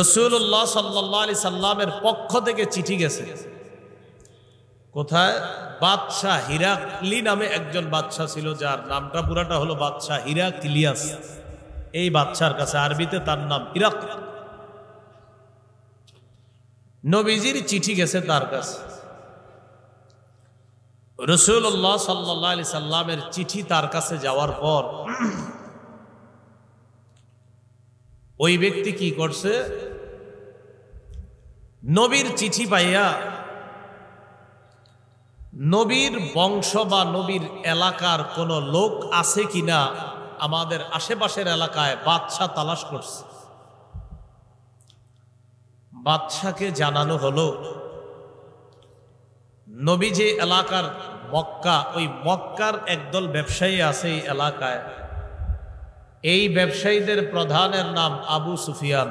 রাসূলুল্লাহ সাল্লাল্লাহু আলাইহি সাল্লামের পক্ষ থেকে চিঠি গেছে। কোথায়? বাদশাহ হিরাক্লি নামে একজন বাদশাহ ছিল, যার নামটা পুরাটা হলো বাদশাহ হিরাক্লিয়াস। এই বাদশার কাছে, আরবিতে তার নাম হিরাক্ল। নবীজির চিঠি গেছে তার কাছে। রাসূলুল্লাহ সাল্লাল্লাহু আলাইহি সাল্লামের চিঠি তার কাছে যাওয়ার পর ওই ব্যক্তি কি করছে? নবীর চিঠি পাইয়া নবীর বংশ বা নবীর এলাকার কোন লোক আছে কিনা আমাদের আশেপাশের এলাকায় বাদশা তালাশ করছে। বাদশাকে জানানো হলো নবী যে এলাকার মক্কা, ওই মক্কার একদল ব্যবসায়ী আছে এই এলাকায়। এই ব্যবসায়ীদের প্রধানের নাম আবু সুফিয়ান।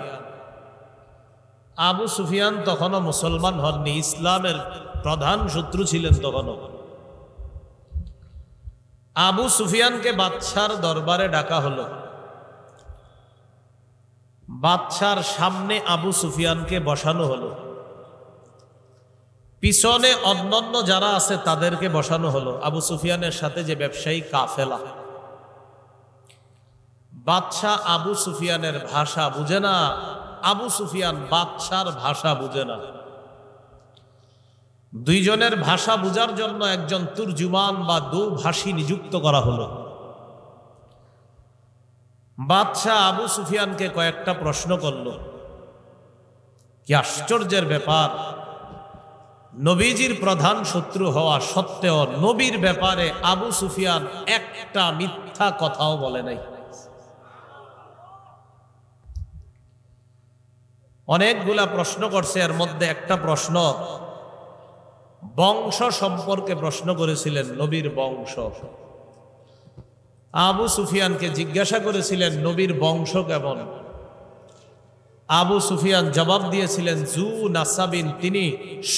আবু সুফিয়ান তখনও মুসলমান হননি, ইসলামের প্রধান শত্রু ছিলেন তখনও। আবু সুফিয়ানকে বাদশার দরবারে ডাকা হলো। বাদশার সামনে আবু সুফিয়ানকে বসানো হলো, পিছনে অন্যান্য যারা আছে তাদেরকে বসানো হলো। আবু সুফিয়ানের সাথে যে ব্যবসায়ী কাফেলা। বাদশাহ আবু সুফিয়ানের ভাষা বুঝে না, আবু সুফিয়ান বাদশার ভাষা বুঝে না। দুইজনের ভাষা বুঝার জন্য একজন তুর্জুমান বা দুভাষী নিযুক্ত করা হলো। বাদশাহ আবু সুফিয়ানকে কয়েকটা প্রশ্ন করল। কি আশ্চর্যের ব্যাপার! নবীজির প্রধান শত্রু হওয়া সত্ত্বেও নবীর ব্যাপারে আবু সুফিয়ান একটা মিথ্যা কথাও বলে নাই। অনেকগুলা প্রশ্ন করছে, এর মধ্যে একটা প্রশ্ন বংশ সম্পর্কে প্রশ্ন করেছিলেন, নবীর বংশ। আবু সুফিয়ানকে জিজ্ঞাসা করেছিলেন নবীর বংশ কেমন। আবু সুফিয়ান জবাব দিয়েছিলেন জু নাসাবিন, তিনি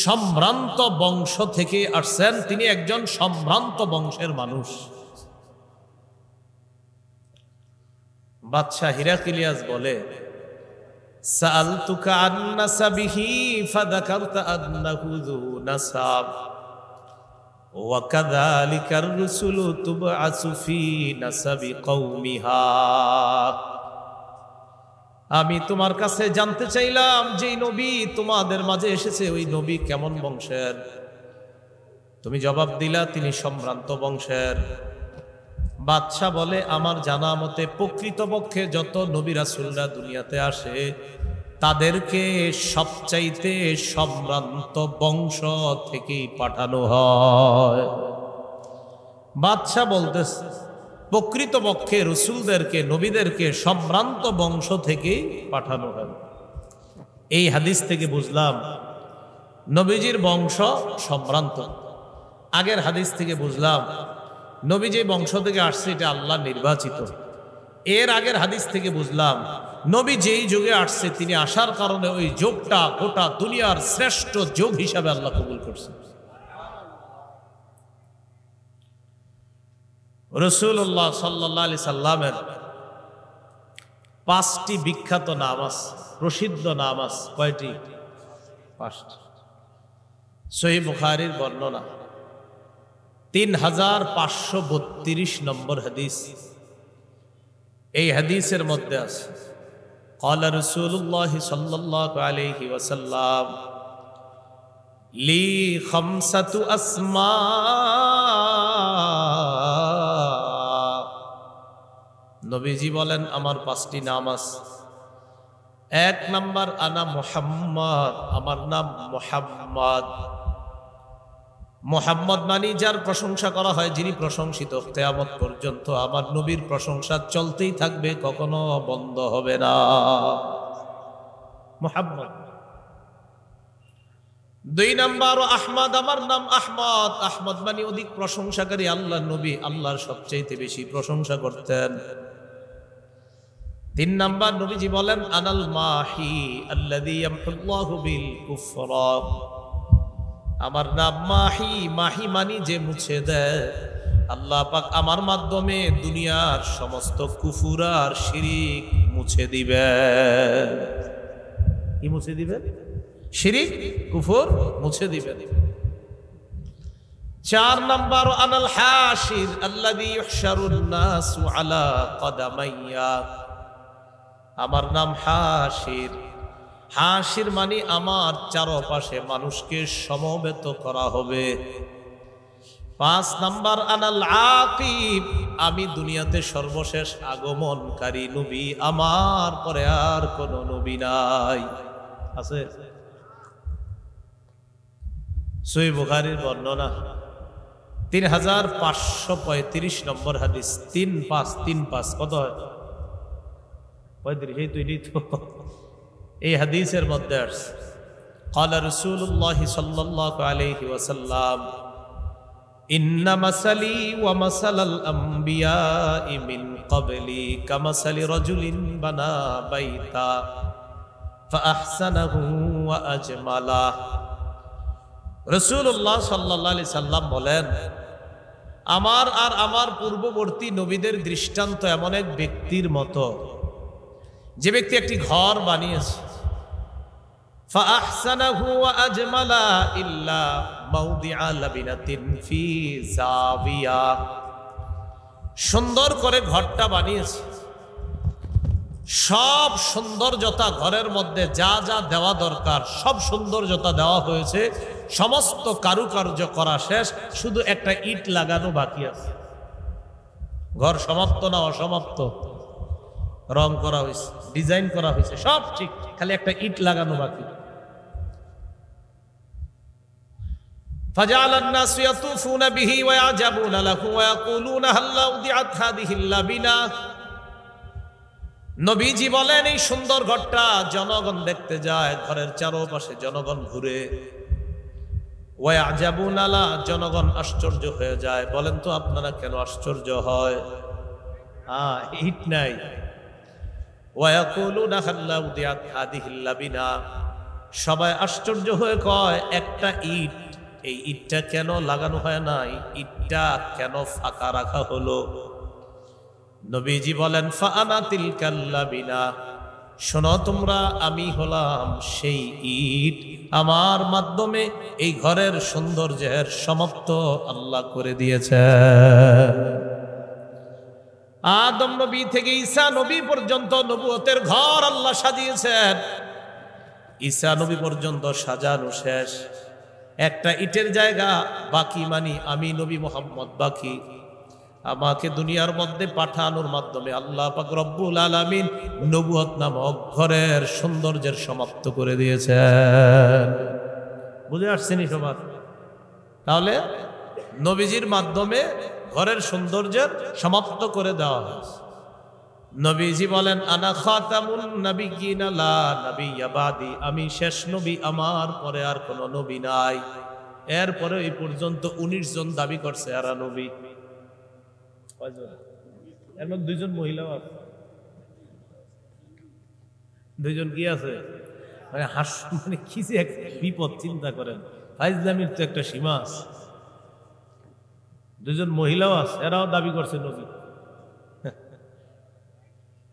সম্ভ্রান্ত বংশ থেকে আসছেন, তিনি একজন সম্ভ্রান্ত বংশের মানুষ। বাদশাহ হিরাক্লিয়াস বলে সাআলতুকা আন নাসাবিহি ফাযাকারতা আন্নাহু যু নাসাব ওয়া কাযালিকার রুসুলু তুবআসু ফি নাসাবি কওমিহা। আমি তোমার কাছে জানতে চাইলাম যে নবী তোমাদের মাঝে এসেছে ওই নবী কেমন বংশের। তুমি জবাব দিলা তিনি সম্ভ্রান্ত বংশের। বাদশাহ বলে আমার জানা মতে প্রকৃতপক্ষে যত নবী রাসূলরা দুনিয়াতে আসে তাদেরকে সবচাইতে সম্ভ্রান্ত বংশ থেকেই পাঠানো হয়। বাদশাহ বলতেছে প্রকৃতপক্ষে রসুলদেরকে নবীদেরকে সম্ভ্রান্ত বংশ থেকেই পাঠানো হয়। এই হাদিস থেকে বুঝলাম নবীজির বংশ সম্ভ্রান্ত। আগের হাদিস থেকে বুঝলাম নবী যে বংশ থেকে আসছে এটা আল্লাহ নির্বাচিত। এর আগের হাদিস থেকে বুঝলাম নবী যেই যুগে আসছে তিনি আসার কারণে ওই যুগটা গোটা দুনিয়ার শ্রেষ্ঠ যুগ হিসাবে আল্লাহ কবুল করছে। রাসূলুল্লাহ সাল্লাল্লাহু আলাইহি সাল্লামের 5টি বিখ্যাত নাম আছে, প্রসিদ্ধ নাম আছে। কয়টি? 5টি। সহিহ বুখারীর বর্ণনা 3532 নম্বর হাদিস। এই হাদিসের মধ্যে আছে ক্বালা রাসূলুল্লাহ সাল্লাল্লাহু আলাইহি ওয়াসাল্লাম লি খামসাতু আসমা। নবীজি বলেন আমার 5টি নাম আছে। 1 নাম্বার আনা মুহাম্মদ, আমার নাম মুহাম্মদ। মুহাম্মদ মানে যার প্রশংসা করা হয়, যিনি প্রশংসিত। কিয়ামত পর্যন্ত আমার নবীর প্রশংসা চলতেই থাকবে, কখনো বন্ধ হবে না। মুহাম্মদ। 2 নাম্বার আহমদ, আমার নাম আহমদ। আহমদ মানে অধিক প্রশংসাকারী। আল্লাহর নবী আল্লাহর সবচেয়ে বেশি প্রশংসা করতেন। 3 নাম্বার নবীজি বলেন আনাল মাহি আল্লাযী ইয়ামহুল্লাহু বিল কুফরা। আমার নাম মাহি। মাহি মানি যে মুছে দেয়। আল্লাহ পাক আমার মাধ্যমে দুনিয়ার সমস্ত কুফর আর শিরিক মুছে দিবেন। কি মুছে দিবেন? শিরিক কুফর মুছে দিবেন। 4 নাম্বার আনাল হাশির আল্লাযী ইহশারুন নাসু আলা কদামাইয়া। আমার নাম হাশির। হাশির মানে আমার চারপাশে মানুষকে সমবেত করা হবে। 5 নাম্বার আনাল আকিব, আমি দুনিয়াতে সর্বশেষ আগমনকারী নবী, আমার পরে আর কোন নবী নাই। আছে সহিহ বুখারীর বর্ণনা 3535 নম্বর হাদিস। 3535 কত হয়? 35। এই তৈরি তো এই হাদিসের মধ্যে আছে ক্বালা রাসূলুল্লাহ সাল্লাল্লাহু আলাইহি ওয়াসাল্লাম ইন্না মাসালি ওয়া মাসালাল আমবিয়াই মিন ক্বাবলি কামাসালি রাজুলিন বানা বাইতা ফাআহসানাহু ওয়া আজমালা। রাসূলুল্লাহ সাল্লাল্লাহু আলাইহি সাল্লাম বলেন, আমার আর আমার পূর্ববর্তী নবীদের দৃষ্টান্ত এমন এক ব্যক্তির মতো, যে ব্যক্তি একটি ঘর বানিয়েছে, ফাআহসানাহু ওয়া আজমালা ইল্লা মাউদিআ লাবিনাতিন ফি জাবিয়া। সুন্দর করে ঘরটা বানিয়েছে, সব সৌন্দর্যতা ঘরের মধ্যে যা যা দেওয়া দরকার সব সৌন্দর্যতা দেওয়া হয়েছে, সমস্ত কারুকার্য করা শেষ, শুধু একটা ইট লাগানো বাকি আছে। ঘর সমাপ্ত না অসমাপ্ত? রং করা হয়েছে, ডিজাইন করা হয়েছে, সব ঠিক, খালি একটা ইট লাগানো বাকি। فجعل الناس يطوفون به ويعجبون له ويقولون هل أودعت هذه اللبنة। নবীজি বলেন, এই সুন্দর ঘরটা জনগণ দেখতে যায়, ঘরের চারপাশে জনগণ ঘুরে, ওয়ায়াজাবুনা লা, জনগণ আশ্চর্য হয়ে যায়। বলেন তো আপনারা কেন আশ্চর্য হয়? ইট নাই। ওয়ায়াকুলুনা হাল আউদিআত হাদিহিল লাবিনা, সবাই আশ্চর্য হয়ে কয়, একটা ইট, এই ইটটা কেন লাগানো হয় নাই? ইটটা কেন ফাঁকা রাখা হলো? নবীজি বলেন, ফাআনা তিলকাল লাবিনা, শোনো তোমরা, আমি হলাম সেই ইট, আমার মাধ্যমে এই ঘরের সৌন্দর্যের সমাপ্ত আল্লাহ করে দিয়েছে। আদম নবী থেকে ঈসা নবী পর্যন্ত নবুয়তের ঘর আল্লাহ সাজিয়েছেন। ঈসা নবী পর্যন্ত সাজানো শেষ, একটা ইটের জায়গা বাকি, মানি আমি নবী মুহাম্মদ বাকি। আমাকে দুনিয়ার মধ্যে পাঠানোর মাধ্যমে আল্লাহ পাক রব্বুল আলামিন নবুয়ত নামক ঘরের সৌন্দর্যের সমাপ্ত করে দিয়েছেন। বুঝে আসছেনি সবার? তাহলে নবীজির মাধ্যমে ঘরের সৌন্দর্যের সমাপ্ত করে দেওয়া হয়েছে। নবীজি বলেন, আনা খাতামুন নাবিয়্যিন লা নাবিয়্যা বাদি, আমি শেষ নবী, আমার পরে আর কোন নবী নাই। এরপরে এই পর্যন্ত 19 জন দাবি করছে এরা নবী। এর মধ্যে 2 জন মহিলাও আছে। 2 জন কি আছে? মানে মানে কি যে এক বিপদ, চিন্তা করেন। ফাইজলামির তো একটা সীমা আছে। 2 জন মহিলাও আছে, এরাও দাবি করছে নবী।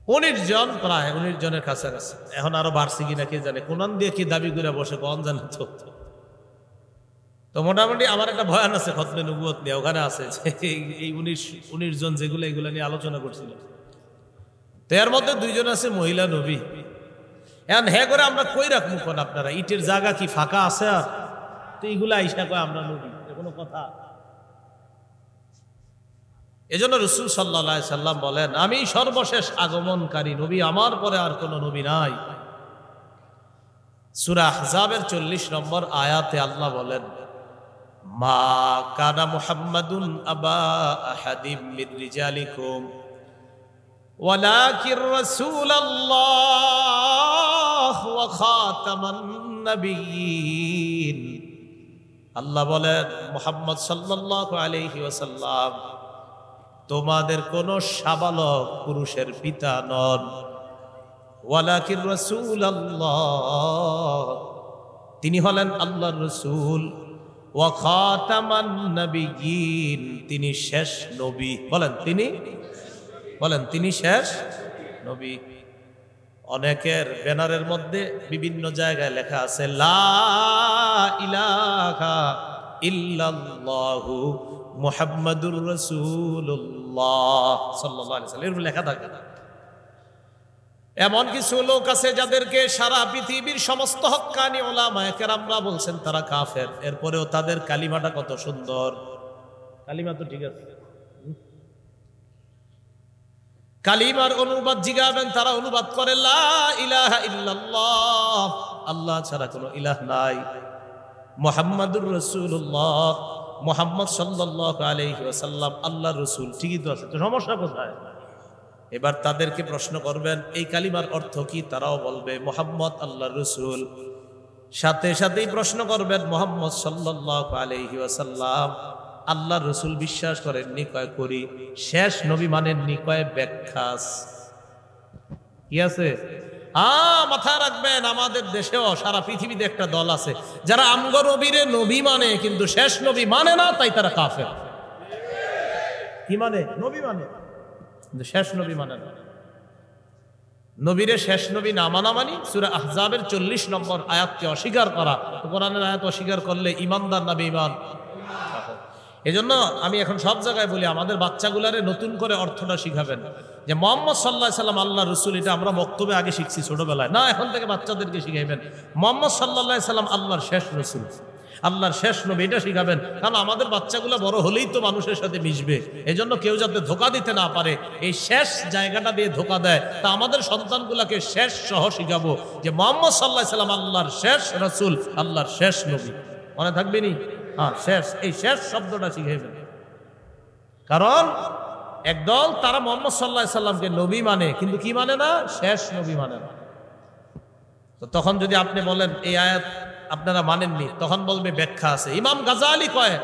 19 জন, প্রায় 19 জনের কাছাকাছি। এখন আরো বাড়ছে কিনা কে জানে, কোরআন দিয়ে কি দাবি করে বসে কোন জানে তো। তো মোটামুটি আমার একটা বয়ান আছে খতমে নবুয়ত নিয়ে, ওখানে আছে এই 19 জন যেগুলো, এগুলো নিয়ে আলোচনা করছিল। তো এর মধ্যে 2 জন আছে মহিলা নবী। এখন হ্যাঁ করে আমরা কই রাখবো কোন? আপনারা ইটের জায়গা কি ফাঁকা আছে? আর তো এইগুলো আইসা কয় আমরা নবী, কোনো কথা? এজন্য রাসূল সাল্লাল্লাহু আলাইহি সাল্লাম বলেন, আমি সর্বশেষ আগমনকারী নবী, আমার পরে আর কোন নবী নাই। সূরা আহজাবের 40 নম্বর আয়াতে আল্লাহ বলেন, মা কানা মুহাম্মাদুন আবা আহাদিম মির রিজালিকুম ওয়ালাকির রাসূলুল্লাহ ওয়া খাতামান নাবিয়্যিন। আল্লাহ বলেন, মুহাম্মদ সাল্লাল্লাহু আলাইহি ওয়াসাল্লাম তোমাদের কোন সাবালক পুরুষের পিতা নন। ওয়ালাকির রাসূলুল্লাহ, তিনি হলেন আল্লাহর রাসূল। ওয়া খাতামান নাবিয়্যিন, তিনি শেষ নবী। বলেন তিনি শেষ নবী। অনেকের ব্যানারের মধ্যে বিভিন্ন জায়গায় লেখা আছে লা ইলাহা ইল্লাল্লাহু মুহাম্মাদুর রাসূলুল্লাহ সাল্লাল্লাহু আলাইহি ওয়াসাল্লাম এর লেখা থাকে। এমন কিছু লোক আছে যাদেরকে সারা পৃথিবীর সমস্ত হক্কানি উলামায়ে কেরামরা বলছেন তারা কাফের, এরপরেও তাদের কালিমাটা কত সুন্দর। কালিমা তো ঠিক আছে, কালিমার অনুবাদ জিগাবেন, তারা অনুবাদ করে লা ইলাহা ইল্লাল্লাহ, আল্লাহ ছাড়া কোনো ইলাহ নাই, মুহাম্মাদুর রাসূলুল্লাহ, মুহাম্মদ সাল্লাল্লাহু আলাইহি ওয়াসাল্লাম আল্লাহর রাসূল। ঠিকই তো আছে, তো সমস্যা কোথায়? এবার তাদেরকে প্রশ্ন করবেন এই কালিমার অর্থ কি, তারাও বলবে মুহাম্মদ আল্লাহর রাসূল। সাথে সাথেই প্রশ্ন করবেন মুহাম্মদ সাল্লাল্লাহু আলাইহি ওয়াসাল্লাম আল্লাহর রাসূল বিশ্বাস করেননি, কয় করি। শেষ নবী মানেননি, কয় ব্যাখ্যাস। কি আছে? মাথায় রাখবেন, আমাদের দেশেও সারা পৃথিবীতে একটা দল আছে যারা আমগো নবীরে নবী মানে কিন্তু শেষ নবী মানে না, তাই তারা কাফের। কি মানে? নবী মানে, কিন্তু শেষ নবী মানে না। নবীরে শেষ নবী না মানা মানি সূরা আহজাবের 40 নম্বর আয়াতকে অস্বীকার করা। কোরআনের আয়াত অস্বীকার করলে ইমানদার না বেঈমান? এজন্য আমি এখন সব জায়গায় বলি আমাদের বাচ্চাগুলারে নতুন করে অর্থটা শিখাবেন যে মুহাম্মদ সাল্লাল্লাহু আলাইহি সাল্লাম আল্লাহর রাসূল। এটা আমরা বক্তব্যে আগে শিখছি ছোটবেলায়, না এখন থেকে বাচ্চাদেরকে শিখাইবেন মুহাম্মদ সাল্লাল্লাহু আলাইহি সাল্লাম আল্লাহর শেষ রাসূল, আল্লাহর শেষ নবী, এটা শিখাবেন। কারণ আমাদের বাচ্চাগুলো বড় হলেই তো মানুষের সাথে মিশবে, এজন্য কেউ যাতে ধোঁকা দিতে না পারে, এই শেষ জায়গাটা দিয়ে ধোঁকা দেয়, তা আমাদের সন্তানগুলোকে শেষ সহ শিখাবো যে মুহাম্মদ সাল্লাল্লাহু আলাইহি সাল্লাম আল্লাহর শেষ রাসূল, আল্লাহর শেষ নবী। মনে থাকবে নি? হ্যাঁ, শেষ, এই শেষ শব্দটা শিখাইবেন। কারণ একদল তারা মুহাম্মদ সাল্লাল্লাহু আলাইহি সাল্লামকে নবী মানে কিন্তু কি মানে না? শেষ নবী মানে না। তো তখন যদি আপনি বলেন এই আয়াত আপনারা মানেননি, তখন বলবে ব্যাখ্যা আছে। ইমাম গাজালি কয়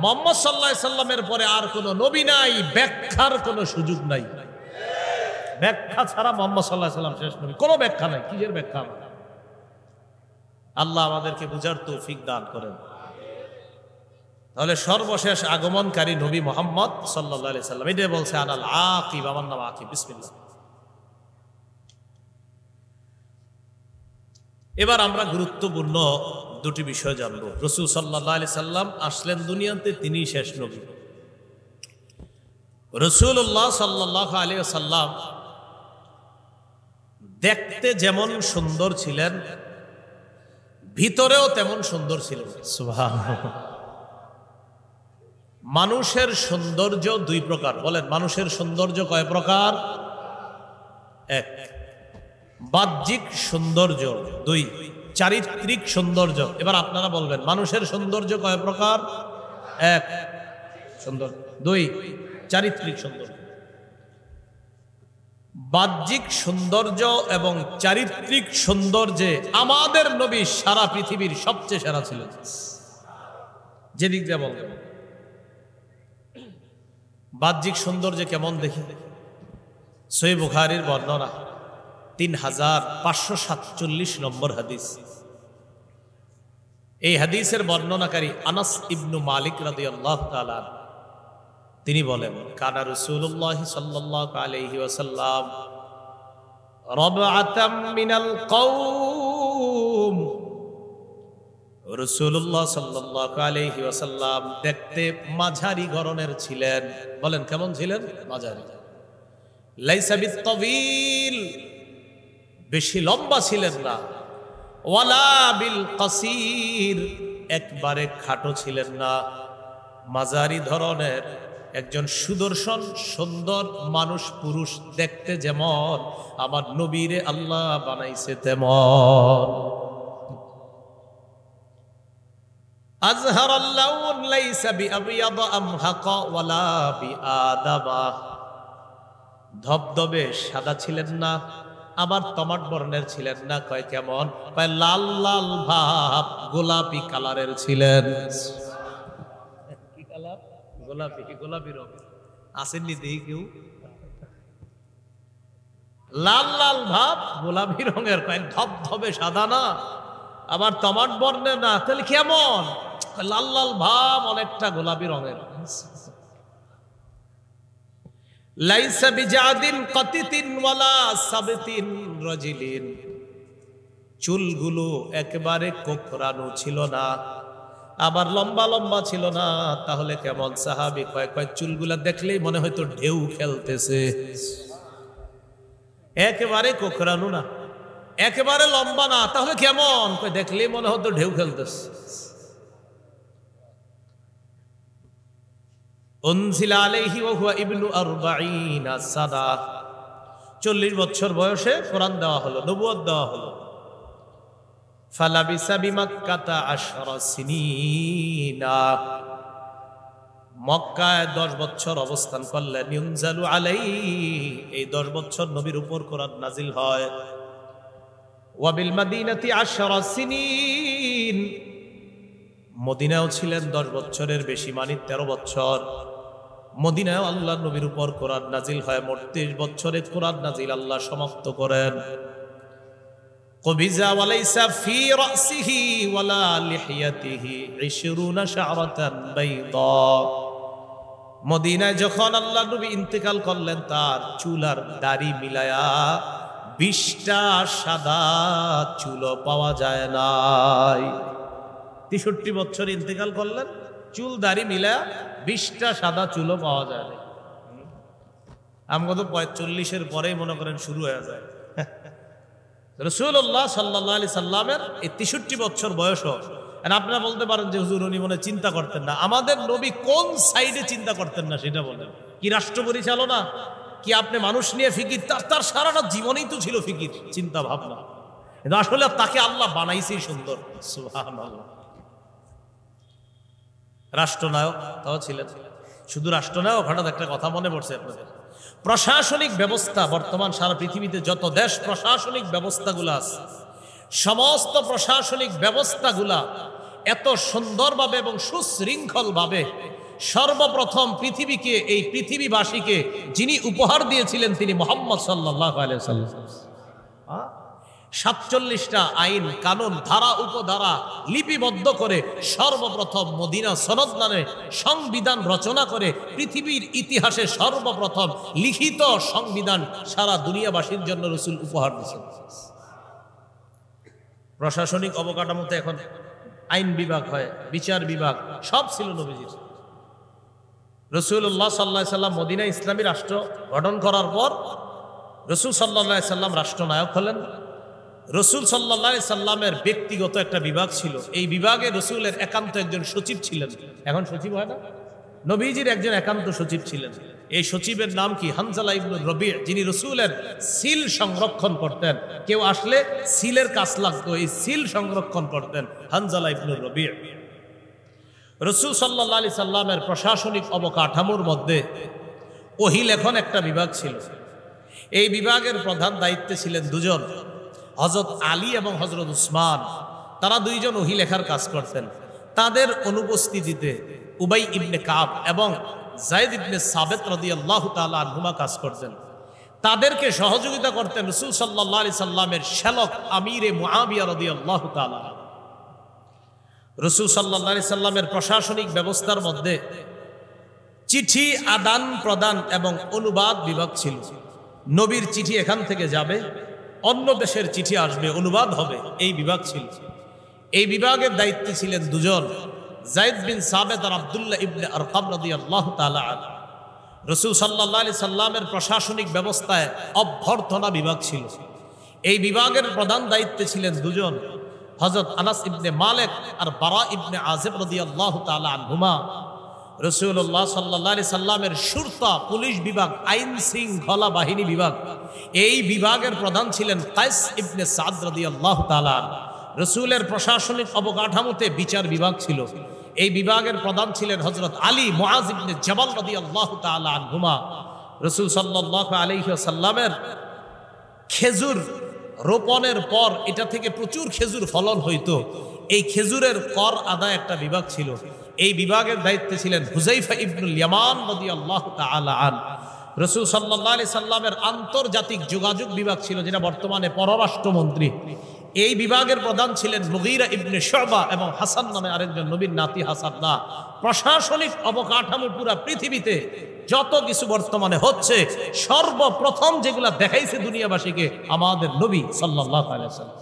মুহাম্মদ সাল্লাল্লাহু আলাইহি সাল্লামের পরে আর কোনো নবী নাই, ব্যাখ্যার কোনো সুযোগ নাই। ব্যাখ্যা ছাড়া মুহাম্মদ সাল্লাল্লাহু আলাইহি সাল্লাম শেষ নবী, কোনো ব্যাখ্যা নাই। কিসের ব্যাখ্যা? আল্লাহ আমাদেরকে বুঝার তৌফিক দান করেন। তাহলে সর্বশেষ আগমনকারী নবী মুহাম্মদ সাল্লাল্লাহু আলাইহি সাল্লাম, এটা বলছে আনাল আকিব, আমার নাম আকিব। বিসমিল্লাহ। এবার আমরা গুরুত্বপূর্ণ দুটি বিষয় জানব। রাসূল সাল্লাল্লাহু আলাইহি সাল্লাম আসলেন দুনিয়াতে, তিনি শেষ নবী। রাসূলুল্লাহ সাল্লাল্লাহু আলাইহি সাল্লাম দেখতে যেমন সুন্দর ছিলেন, ভিতরেও তেমন সুন্দর ছিলেন। সুবহানাল্লাহ। মানুষের সৌন্দর্য দুই প্রকার। বলেন, মানুষের সৌন্দর্য কয় প্রকার? এক, বাহ্যিক সৌন্দর্য। দুই, চারিত্রিক সৌন্দর্য। এবার আপনারা বলবেন মানুষের সৌন্দর্য কয় প্রকার? এক, সৌন্দর্য। দুই, চারিত্রিক সৌন্দর্য। বাহ্যিক সৌন্দর্য এবং চারিত্রিক সৌন্দর্যে আমাদের নবী সারা পৃথিবীর সবচেয়ে সেরা ছিলেন। যেদিক দিয়ে বলবেন বাহ্যিক সৌন্দর্য কেমন দেখি, সহিহ বুখারীর বর্ণনা 3547 নম্বর হাদিস। এই হাদিসের বর্ণনাকারী আনাস ইবনু মালিক রাদিয়াল্লাহু তাআলা, তিনি বলেন কানা রাসূলুল্লাহ সাল্লাল্লাহু আলাইহি ওয়াসাল্লাম রাবআতাম মিনাল কওম। রাসূলুল্লাহ সাল্লাল্লাহু আলাইহি ওয়াসাল্লাম দেখতে মাঝারি গড়নের ছিলেন। বলেন কেমন ছিলেন? মাঝারি। লাইসা বিত-তাওয়িল, বেশি লম্বা ছিলেন না, ওয়ালা বিল কাসির, একবারে খাটো ছিলেন না, মাঝারি ধরনের একজন সুদর্শন সুন্দর মানুষ, পুরুষ। দেখতে যেমন আমার নবীরে আল্লাহ বানাইছে তেমন। আযহারাল লাউন লাইসা বিআবিয়াদ আমহাকা ওয়ালা বিআদাবা, ধবধবে সাদা ছিলেন না, আবার টমাট বর্ণের ছিলেন না। কয় কেমন? কয় লাল লাল ভাব, গোলাপি কালারের ছিলেন। কি কালার? গোলাপি। গোলাপি রং আসেননি দেখি কেউ? লাল লাল ভাব, গোলাপি রঙের। কয় ধবধবে সাদা না, আবার টমাট বর্ণের না, তাহলে কেমন? লাল লাল ভাব, অনেকটা গোলাপি রঙের। লাইসা বিজাদিন কাতিতিন ওয়ালা সাবতিন রাজিলিন, চুলগুলো একেবারে কোকড়ানো ছিল না, আবার লম্বা লম্বা ছিল না। তাহলে কেমন? সাহাবী কয় চুলগুলা দেখলেই মনে হয়তো ঢেউ খেলতেছে। একেবারে কোকড়ানো না, একেবারে লম্বা না, তাহলে কেমন? দেখলেই মনে হতো ঢেউ খেলতেছে। উনজিলা আলাইহি ওয়া হুয়া ইবনু 40 সানা, 40 বছর বয়সে কোরআন দেওয়া হলো, নবুয়ত দেওয়া হলো। ফালাবিসা বিমাক্কাতা 10 সিনিনা, মক্কায় 10 বছর অবস্থান করলেন। ইউনজালু আলাইহি, এই 10 বছর নবীর উপর কোরআন নাজিল হয়। ওয়া বিল মাদিনাতি 10 সিনিন, মদিনায়ও ছিলেন 10 বছরের বেশি, মানে 13 বছর। মদিনায় আল্লাহ নবীর উপর কোরআন নাজিল হয়। 30 বছরে কোরআন নাজিল আল্লাহ সমাপ্ত করেন। কবিজা ওয়ালাইসা ফি রাসিহি ওয়ালা লিহিয়াতিহি 20 শা'রাতান বাইদা, মদিনায় যখন আল্লাহ নবী ইন্তেকাল করলেন, তার চুল আর দাড়ি মিলায়া 20টা সাদা চুলও পাওয়া যায় নাই। 63 বছর ইন্তেকাল করলেন, চুল দাড়ি মিলায়া 20টা সাদা চুলও পাওয়া যায় না। আমরা তো 45-এর পরেই মনে করেন শুরু হয়ে যায়। রাসূলুল্লাহ সাল্লাল্লাহু আলাইহি সাল্লামের এই 63 বছর বয়স। আপনারা বলতে পারেন যে হুজুর উনি মনে চিন্তা করতেন না। আমাদের নবী কোন সাইডে চিন্তা করতেন না সেটা বলেন। কি রাষ্ট্র পরিচালনা, কি আপনি মানুষ নিয়ে ফিকির? তার সারাটা জীবনেই তো ছিল ফিকির, চিন্তা ভাবনা। কিন্তু আসলে তাকে আল্লাহ বানাইছেই সুন্দর। সুবহানাল্লাহ। রাষ্ট্রনায়ক তাও ছিলেন। শুধু রাষ্ট্রনায়ক, হঠাৎ একটা কথা মনে পড়ছে আপনাদের। প্রশাসনিক ব্যবস্থা, বর্তমান সারা পৃথিবীতে যত দেশ প্রশাসনিক ব্যবস্থাগুলো আছে, সমস্ত প্রশাসনিক ব্যবস্থাগুলা এত সুন্দরভাবে এবং সুশৃঙ্খলভাবে সর্বপ্রথম পৃথিবীকে, এই পৃথিবীবাসীকে যিনি উপহার দিয়েছিলেন তিনি মুহাম্মদ সাল্লাল্লাহু আলাইহি ওয়াসাল্লাম। 47টা আইন কানুন ধারা উপধারা লিপিবদ্ধ করে সর্বপ্রথম মদিনা সনদ নামে সংবিধান রচনা করে পৃথিবীর ইতিহাসে সর্বপ্রথম লিখিত সংবিধান সারা দুনিয়াবাসীর জন্য রাসূল উপহার দিয়েছেন। প্রশাসনিক অবকাঠামোতে এখন আইন বিভাগ হয়, বিচার বিভাগ, সব ছিল নবীজির। রাসূলুল্লাহ সাল্লাল্লাহু আলাইহি সাল্লাম মদিনা ইসলামী রাষ্ট্র গঠন করার পর রাসূল সাল্লাল্লাহু আলাইহি সাল্লাম রাষ্ট্রনায়ক হলেন। রাসূল সাল্লাল্লাহু আলাইহি সাল্লামের ব্যক্তিগত একটা বিভাগ ছিল, এই বিভাগে রাসূলের একান্ত একজন সচিব ছিলেন। এখন সচিব হয় না, নবীজির একজন একান্ত সচিব ছিলেন। এই সচিবের নাম কি? হানজালা ইবনে রবি', যিনি রাসূলের সিল সংরক্ষণ করতেন। কেউ আসলে সিলের কাজ লাগতো, এই সিল সংরক্ষণ করতেন হানজালা ইবনে রবি'। রাসূল সাল্লাল্লাহু আলাইহি সাল্লামের প্রশাসনিক অবকাঠামোর মধ্যে ওহী লেখন একটা বিভাগ ছিল। এই বিভাগের প্রধান দায়িত্বে ছিলেন দুজন, হযরত আলী এবং হযরত উসমান। তারা দুইজন ওহী লেখার কাজ করতেন। তাদের অনুপস্থিতিতে উবাই ইবনে কাব এবং যায়েদ ইবনে সাবিত রাদিয়াল্লাহু তাআলা আনহুমা কাজ করতেন। তাদেরকে সহযোগিতা করতেন রাসূল সাল্লাল্লাহু আলাইহি সাল্লামের শ্যালক আমিরে মুআবিয়া রাদিয়াল্লাহু তাআলা। রাসূল সাল্লাল্লাহু আলাইহি সাল্লামের প্রশাসনিক ব্যবস্থার মধ্যে চিঠি আদান প্রদান এবং অনুবাদ বিভাগ ছিল। নবীর চিঠি এখান থেকে যাবে, অন্য দেশের চিঠি আসবে, অনুবাদ হবে, এই বিভাগ ছিল। এই বিভাগের দায়িত্বে ছিলেন দুজন, যায়েদ বিন সাবিত আর আব্দুল্লাহ ইবনে আরকাম রাদিয়াল্লাহু তাআলা আনহু। রাসূল সাল্লাল্লাহু আলাইহি সাল্লামের প্রশাসনিক ব্যবস্থায় অভ্যর্থনা বিভাগ ছিল। এই বিভাগের প্রধান দায়িত্বে ছিলেন দুজন, হযরত আনাস ইবনে মালিক আর বারা ইবনে আযিব রাদিয়াল্লাহু তাআলা আনহুমা। রাসূলুল্লাহ সাল্লাল্লাহু আলাইহি সাল্লামের শুরতা পুলিশ বিভাগ, আইন শৃঙ্খলা বাহিনী বিভাগ, এই বিভাগের প্রধান ছিলেন কায়েস ইবনে সাদ রাদিয়াল্লাহু তাআলা। রাসূলের প্রশাসনিক অবকাঠামোতে বিচার বিভাগ ছিল। এই বিভাগের প্রধান ছিলেন হযরত আলী মুআজ ইবনে জাবাল রাদিয়াল্লাহু তাআলা আনহুমা। রাসূল সাল্লাল্লাহু আলাইহি ওয়াসাল্লামের খেজুর রোপণের পর এটা থেকে প্রচুর খেজুর ফলন হইতো, এই খেজুরের কর আদায় একটা বিভাগ ছিল। এই বিভাগের দায়িত্বে ছিলেন হুযাইফা ইবনুল ইয়ামান রাদিয়াল্লাহু তাআলা আনহু। রাসূল সাল্লাল্লাহু আলাইহি সাল্লামের আন্তর্জাতিক যোগাযোগ বিভাগ ছিল, যেটা বর্তমানে পররাষ্ট্রমন্ত্রী। এই বিভাগের প্রধান ছিলেন মুগীরা ইবনে শুবা এবং হাসান নামে আরেকজন নবীর নাতি হাসান না। প্রশাসনিক অবকাঠামো পুরা পৃথিবীতে যত কিছু বর্তমানে হচ্ছে সর্বপ্রথম যেগুলা দেখাইছে দুনিয়াবাসীকে আমাদের নবী সাল্লাল্লাহু আলাইহি ওয়াসাল্লাম,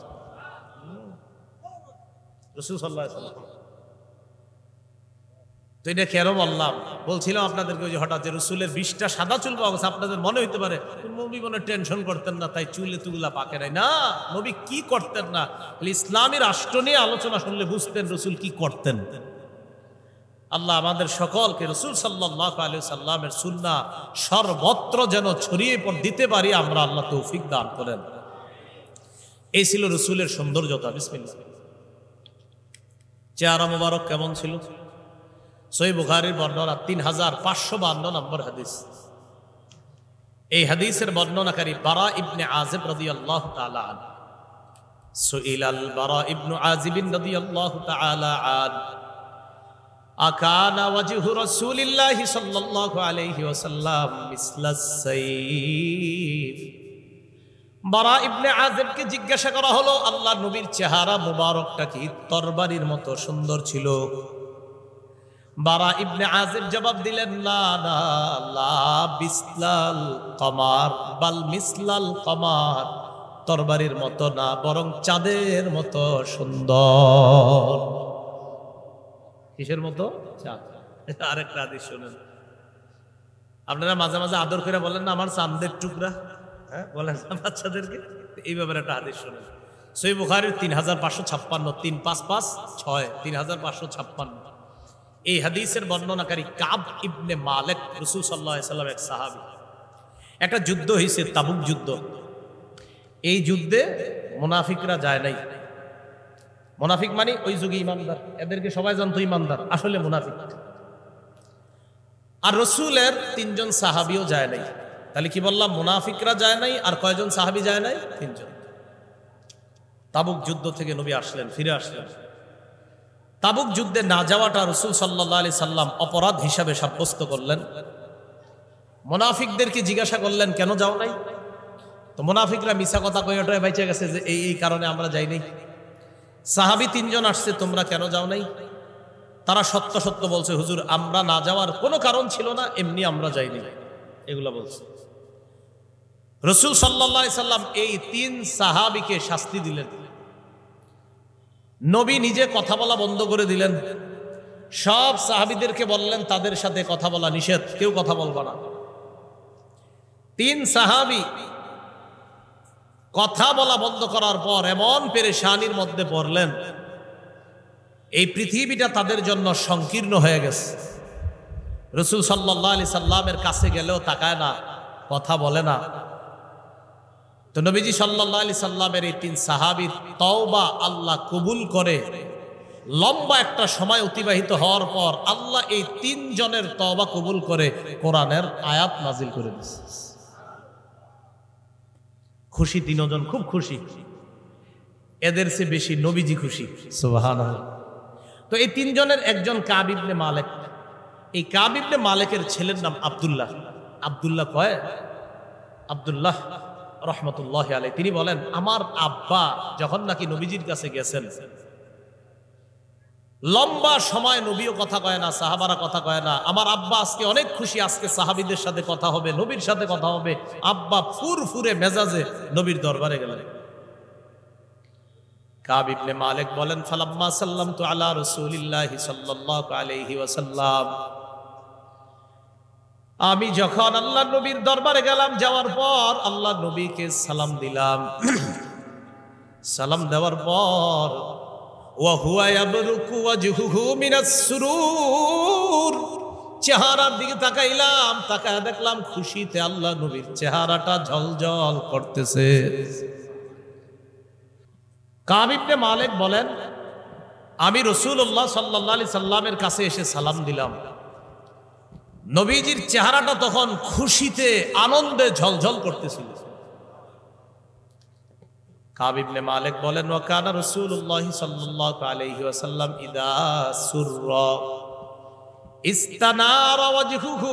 রাসূল সাল্লাল্লাহু আলাইহি ওয়াসাল্লাম। তো এটা কেন বললাম, বলছিলাম আপনাদেরকে ওই যে হঠাৎ যে রসুলের 20টা সাদা চুল পাওয়া গেছে, আপনাদের মনে হইতে পারে নবী মনে টেনশন করতেন না তাই চুলে তুগুলা পাকে নাই। না, নবী কি করতেন না, ইসলামী রাষ্ট্র নিয়ে আলোচনা শুনলে বুঝতেন রসুল কি করতেন। আল্লাহ আমাদের সকলকে রসুল সাল্লাল্লাহু আলাইহি সাল্লামের সুন্নাহ সর্বত্র যেন ছড়িয়ে দিতে পারি আমরা, আল্লাহ তৌফিক দান করেন। এই ছিল রসুলের সৌন্দর্যতা। বিসমিল্লাহ। চেহারা মুবারক কেমন ছিল? সহিহ বুখারীর বর্ণনা 3552 নম্বর হাদিস। এই হাদিসের বর্ণনাকারী বারা ইবনে আযিব রাদিয়াল্লাহু তাআলা আনহু। সুইলাল বারা ইবনে আযিব রাদিয়াল্লাহু তাআলা আনহু আকানা ওয়াজহু রাসূলিল্লাহি সাল্লাল্লাহু আলাইহি ওয়াসাল্লাম মিসলাস সাইফ। বারা ইবনে আযিবকে জিজ্ঞাসা করা হলো আল্লাহর নবীর চেহারা মুবারকটা কি তরবারির মতো সুন্দর ছিল? বারা ইবনে আযিব জবাব দিলেন, লা লা লা বিসলাল কমার বাল মিসলাল কমার, তরবারির মতো না বরং চাঁদের মতো সুন্দর। কিসের মতো? চাঁদ। আরেকটা হাদিস শুনেন, আপনারা মাঝে মাঝে আদর করে বলেন না আমার চাঁদের টুকরা, হ্যাঁ বলেন না বাচ্চাদেরকে, এই ব্যাপারে একটা হাদিস শুনেন। সহিহ বুখারীর 3556, 3556, 3556। এই হাদিসের বর্ণনাকারী কাব ইবনে মালিক, রাসূল সাল্লাল্লাহু আলাইহি সাল্লাম এক সাহাবী। একটা যুদ্ধ হয়েছে, তাবুক যুদ্ধ। এই যুদ্ধে মুনাফিকরা যায় নাই। মুনাফিক মানে ওই যুগে ইমানদার, এদেরকে সবাই জানতো ইমানদার, আসলে মুনাফিক। আর রাসূলের 3 জন সাহাবীও যায় নাই। তাহলে কি বললাম, মুনাফিকরা যায় নাই, আর কয়জন সাহাবী যায় নাই? 3 জন। তাবুক যুদ্ধ থেকে নবী আসলেন, ফিরে আসলেন। তাবুক যুদ্ধে না যাওয়াটা রাসূল সাল্লাল্লাহু আলাইহি সাল্লাম অপরাধ হিসাবে সাব্যস্ত করলেন। মুনাফিকদেরকে জিজ্ঞাসা করলেন কেন যাও নাই? তো মুনাফিকরা মিছা কথা কয়ে ওটায় বাইচে গেছে যে এই কারণে আমরা যাই নাই। সাহাবী 3 জন আসছে, তোমরা কেন যাও নাই? তারা সত্য সত্য বলছে, হুজুর আমরা না যাওয়ার কোনো কারণ ছিল না, এমনি আমরা যাইনি, এগুলা বলছে। রাসূল সাল্লাল্লাহু আলাইহি সাল্লাম এই 3 সাহাবীকে শাস্তি দিলেন। নবী নিজে কথা বলা বন্ধ করে দিলেন। সব সাহাবীদেরকে বললেন তাদের সাথে কথা বলা নিষেধ, কেউ কথা বলবা না। 3 সাহাবী কথা বলা বন্ধ করার পর এমন পেরেশানির মধ্যে পড়লেন, এই পৃথিবীটা তাদের জন্য সংকীর্ণ হয়ে গেছে। রাসূল সাল্লাল্লাহু আলাইহি সাল্লামের কাছে গেলেও তাকায় না, কথা বলে না। তো নবীজি সাল্লাল্লাহু আলাইহি সাল্লামের এই 3 সাহাবীর তওবা আল্লাহ কবুল করে। লম্বা একটা সময় অতিবাহিত হওয়ার পর আল্লাহ এই 3 জনের তওবা কবুল করে কোরআনের আয়াত নাজিল করে দিয়েছে। খুশি 3 জন, খুব খুশি। এদের চেয়ে বেশি নবীজি খুশি, সুবহানাল্লাহ। তো এই 3 জনের একজন কাব ইবনে মালিক। এই কাব ইবনে মালিকের ছেলের নাম আব্দুল্লাহ। আব্দুল্লাহ কয় আব্দুল্লাহ রহমতুল্লাহ আলাইহি, তিনি বলেন আমার আব্বা যখন নাকি নবীজির কাছে গেছেন, লম্বা সময় নবীও কথা কয় না, সাহাবারা কথা কয় না। আমার আব্বা আজকে অনেক খুশি, আজকে সাহাবীদের সাথে কথা হবে, নবীর সাথে কথা হবে। আব্বা ফুরফুরে মেজাজে নবীর দরবারে গেলেন। কাব ইবনে মালিক বলেন, ফালাম্মা সাল্লামতু আলা রাসূলিল্লাহি সাল্লাল্লাহু আলাইহি ওয়াসাল্লাম, আমি যখন আল্লাহ নবীর দরবারে গেলাম, যাওয়ার পর আল্লাহ নবীকে সালাম দিলাম। সালাম দেওয়ার পর ওয়া হুয়া ইয়াবরুকু ওয়াজহুহু মিনাস সুরুর, চেহারার দিকে তাকাইলাম, তাকায় দেখলাম খুশিতে আল্লাহ নবীর চেহারাটা ঝলঝল করতেছে। কাব ইবনে মালিক বলেন, আমি রাসূলুল্লাহ সাল্লাল্লাহু আলাইহি সাল্লামের কাছে এসে সালাম দিলাম। নবীজির চেহারাটা তখন খুশিতে আনন্দে ঝলঝল করতেছিল। কাব ইবনে মালিক বলেন, ওয়া কানা রাসূলুল্লাহ সাল্লাল্লাহু আলাইহি ওয়াসাল্লাম ইদা সুররা ইস্তানারা ওয়াজহুহু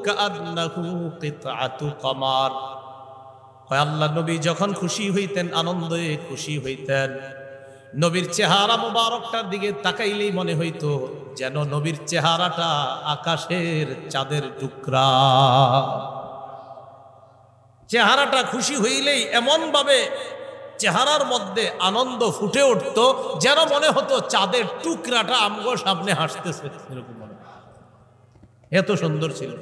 কাআন্নাহু কিতআতু কমার। আল্লাহ নবী যখন খুশি হইতেন, আনন্দে খুশি হইতেন, নবীর চেহারা মুবারকটার দিকে তাকাইলেই মনে হইতো যেন নবীর চেহারাটা আকাশের চাঁদের টুকরা। চেহারাটা খুশি হইলেই এমন ভাবে চেহারার মধ্যে আনন্দ ফুটে উঠত যেন মনে হতো চাঁদের টুকরাটা আমগো সামনে হাসতেছে, এরকম মনে, এত সুন্দর ছিল।